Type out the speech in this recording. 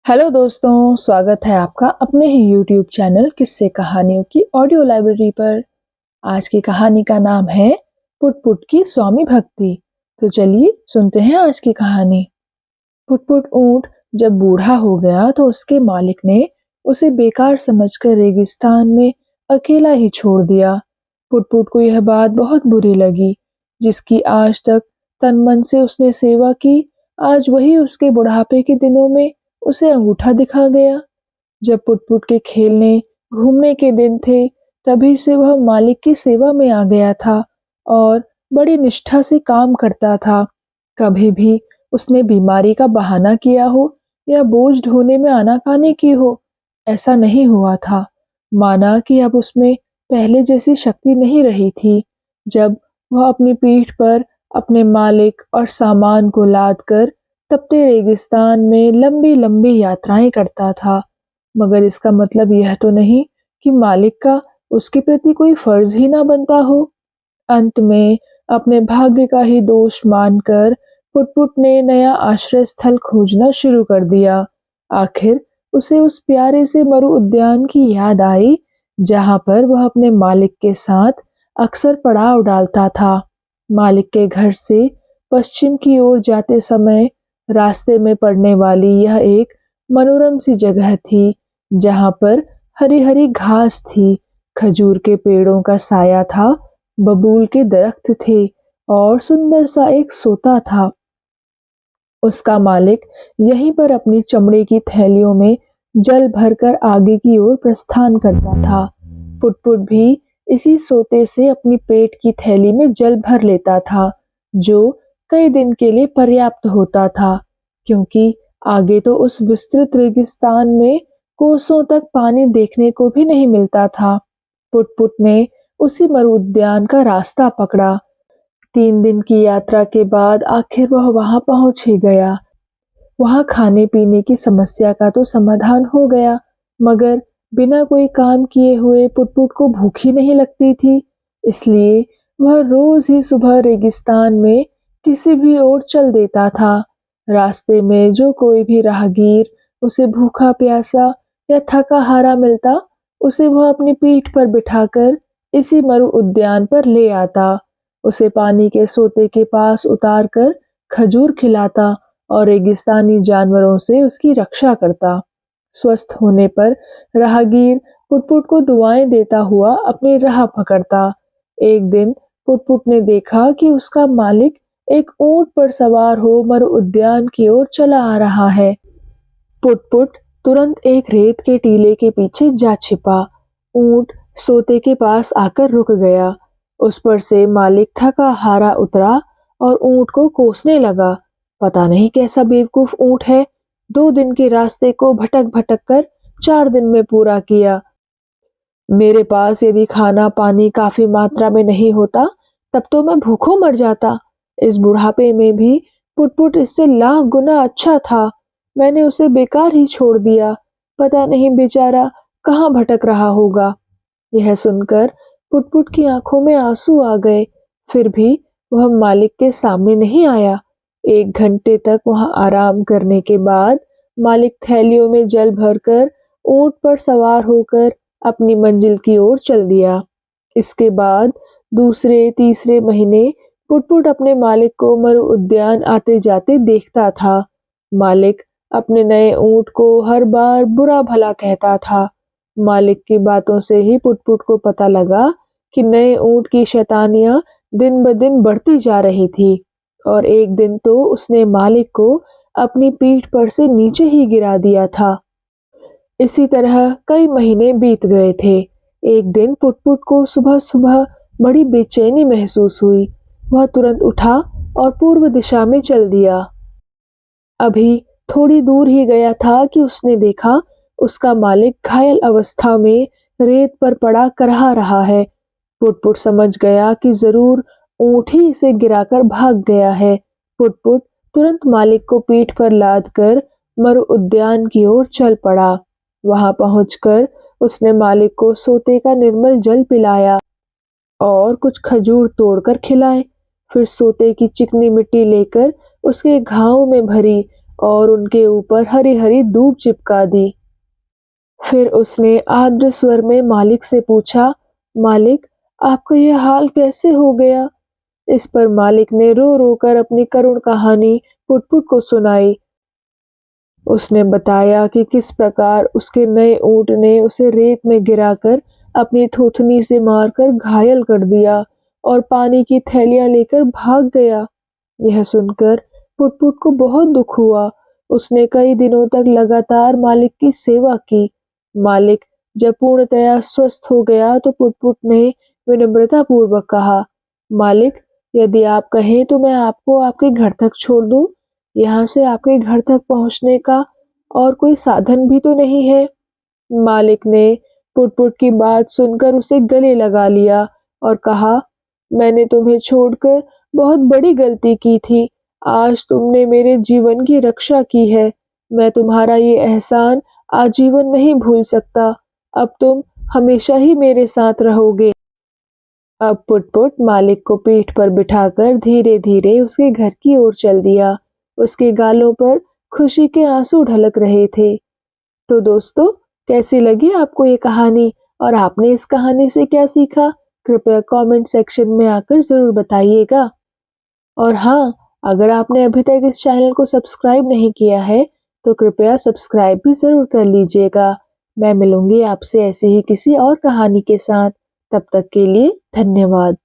Hello दोस्तों, स्वागत है आपका अपने ही यूट्यूब चैनल किस्से कहानियों की ऑडियो लाइब्रेरी पर। आज की कहानी का नाम है पुट पुट की स्वामी भक्ति। तो चलिए सुनते हैं आज की कहानी। पुट पुट ऊंट जब बूढ़ा हो गया तो उसके मालिक ने उसे बेकार समझकर रेगिस्तान में अकेला ही छोड़ दिया। पुट पुट को यह बात बहुत बुरी लगी, जिसकी आज तक तन मन से उसने सेवा की, आज वही उसके बुढ़ापे के दिनों में उसे अंगूठा दिखा गया। जब पुट-पुट के खेलने, घूमने के दिन थे, तभी से वह मालिक की सेवा में आ गया था और बड़ी निष्ठा से काम करता था। कभी भी उसने बीमारी का बहाना किया हो या बोझ ढोने में आनाकानी की हो, ऐसा नहीं हुआ था। माना कि अब उसमें पहले जैसी शक्ति नहीं रही थी, जब वह अपनी पीठ पर अपने मालिक और सामान को लादकर तपते रेगिस्तान में लंबी-लंबी यात्राएं करता था। मगर इसका मतलब यह तो नहीं कि मालिक का उसके प्रति कोई फर्ज ही ना बनता हो। अंत में अपने भाग्य का ही दोष मानकर पुट-पुट ने नया आश्रय स्थल खोजना शुरू कर दिया। आखिर उसे उस प्यारे से मरु उद्यान की याद आई, जहां पर वह अपने मालिक के साथ अक्सर पड़ाव डालता था। मालिक के घर से पश्चिम की ओर जाते समय रास्ते में पड़ने वाली यह एक मनोरम सी जगह थी, जहां पर हरी-हरी घास थी, खजूर के पेड़ों का साया था, बबूल के दरख्त थे और सुंदर सा एक सोता था। उसका मालिक यहीं पर अपनी चमड़े की थैलियों में जल भरकर आगे की ओर प्रस्थान करता था। पुट-पुट भी इसी सोते से अपनी पेट की थैली में जल भर लेता था, जो कई दिन के लिए पर्याप्त होता था, क्योंकि आगे तो उस विस्तृत रेगिस्तान में कोसों तक पानी देखने को भी नहीं मिलता था। पुट-पुट ने उसी मरु उद्यान का रास्ता पकड़ा। 3 दिन की यात्रा के बाद आखिर वह वहां पहुंच ही गया। वहां खाने पीने की समस्या का तो समाधान हो गया, मगर बिना कोई काम किए हुए पुट-पुट को भूख ही नहीं लगती थी। इसलिए वह रोज ही सुबह रेगिस्तान में किसी भी ओर चल देता था। रास्ते में जो कोई भी राहगीर उसे भूखा प्यासा या थका हारा मिलता, उसे वह अपनी पीठ पर बिठाकर इसी मरु उद्यान पर ले आता। उसे पानी के सोते के पास उतारकर खजूर खिलाता और रेगिस्तानी जानवरों से उसकी रक्षा करता। स्वस्थ होने पर राहगीर पुट-पुट को दुआएं देता हुआ अपनी राह पकड़ता। एक दिन पुट-पुट ने देखा कि उसका मालिक एक ऊंट पर सवार हो मरु उद्यान की ओर चला आ रहा है। पुट-पुट तुरंत एक रेत के टीले के पीछे जा छिपा। ऊंट सोते के पास आकर रुक गया। उस पर से मालिक थका हारा उतरा और ऊंट को कोसने लगा। पता नहीं कैसा बेवकूफ ऊंट है, 2 दिन के रास्ते को भटक-भटक कर 4 दिन में पूरा किया। मेरे पास यदि खाना पानी काफी मात्रा में नहीं होता, तब तो मैं भूखों मर जाता। इस बुढ़ापे में भी पुट-पुट इससे लाख गुना अच्छा था। मैंने उसे बेकार ही छोड़ दिया। पता नहीं बेचारा कहाँ भटक रहा होगा। यह सुनकर पुट-पुट की आंखों में आंसू आ गए। फिर भी वह मालिक के सामने नहीं आया। 1 घंटे तक वहां आराम करने के बाद मालिक थैलियों में जल भरकर ऊंट पर सवार होकर अपनी मंजिल की ओर चल दिया। इसके बाद दूसरे तीसरे महीने पुट-पुट अपने मालिक को मरु उद्यान आते जाते देखता था। मालिक अपने नए ऊंट को हर बार बुरा भला कहता था। मालिक की बातों से ही पुट-पुट को पता लगा कि नए ऊंट की शैतानियां दिन ब दिन बढ़ती जा रही थी और एक दिन तो उसने मालिक को अपनी पीठ पर से नीचे ही गिरा दिया था। इसी तरह कई महीने बीत गए थे। एक दिन पुट-पुट को सुबह-सुबह बड़ी बेचैनी महसूस हुई। वह तुरंत उठा और पूर्व दिशा में चल दिया। अभी थोड़ी दूर ही गया था कि उसने देखा उसका मालिक घायल अवस्था में रेत पर पड़ा करहा रहा है। पुट-पुट समझ गया कि जरूर ऊंट ही इसे गिराकर भाग गया है। पुट-पुट तुरंत मालिक को पीठ पर लादकर मरु उद्यान की ओर चल पड़ा। वहां पहुंचकर उसने मालिक को सोते का निर्मल जल पिलाया और कुछ खजूर तोड़कर खिलाए। फिर सोते की चिकनी मिट्टी लेकर उसके घावों में भरी और उनके ऊपर हरी हरी धूप चिपका दी। फिर उसने आर्द्र स्वर में मालिक से पूछा, मालिक, आपका यह हाल कैसे हो गया? इस पर मालिक ने रो रो कर अपनी करुण कहानी पुट-पुट को सुनाई। उसने बताया कि किस प्रकार उसके नए ऊँट ने उसे रेत में गिराकर अपनी थूथनी से मारकर घायल कर दिया और पानी की थैलियाँ लेकर भाग गया। यह सुनकर पुट-पुट को बहुत दुख हुआ। उसने कई दिनों तक लगातार मालिक की सेवा की। मालिक जब पूर्णतया स्वस्थ हो गया तो पुट-पुट ने विनम्रता पूर्वक कहा, मालिक, यदि आप कहें तो मैं आपको आपके घर तक छोड़ दूं। यहाँ से आपके घर तक पहुँचने का और कोई साधन भी तो नहीं है। मालिक ने पुट-पुट की बात सुनकर उसे गले लगा लिया और कहा, मैंने तुम्हें छोड़कर बहुत बड़ी गलती की थी। आज तुमने मेरे जीवन की रक्षा की है। मैं तुम्हारा ये एहसान आजीवन नहीं भूल सकता। अब तुम हमेशा ही मेरे साथ रहोगे। अब पुट-पुट मालिक को पीठ पर बिठाकर धीरे-धीरे उसके घर की ओर चल दिया। उसके गालों पर खुशी के आंसू ढलक रहे थे। तो दोस्तों, कैसी लगी आपको ये कहानी और आपने इस कहानी से क्या सीखा? कृपया कमेंट सेक्शन में आकर ज़रूर बताइएगा। और हाँ, अगर आपने अभी तक इस चैनल को सब्सक्राइब नहीं किया है, तो कृपया सब्सक्राइब भी ज़रूर कर लीजिएगा। मैं मिलूंगी आपसे ऐसी ही किसी और कहानी के साथ। तब तक के लिए धन्यवाद।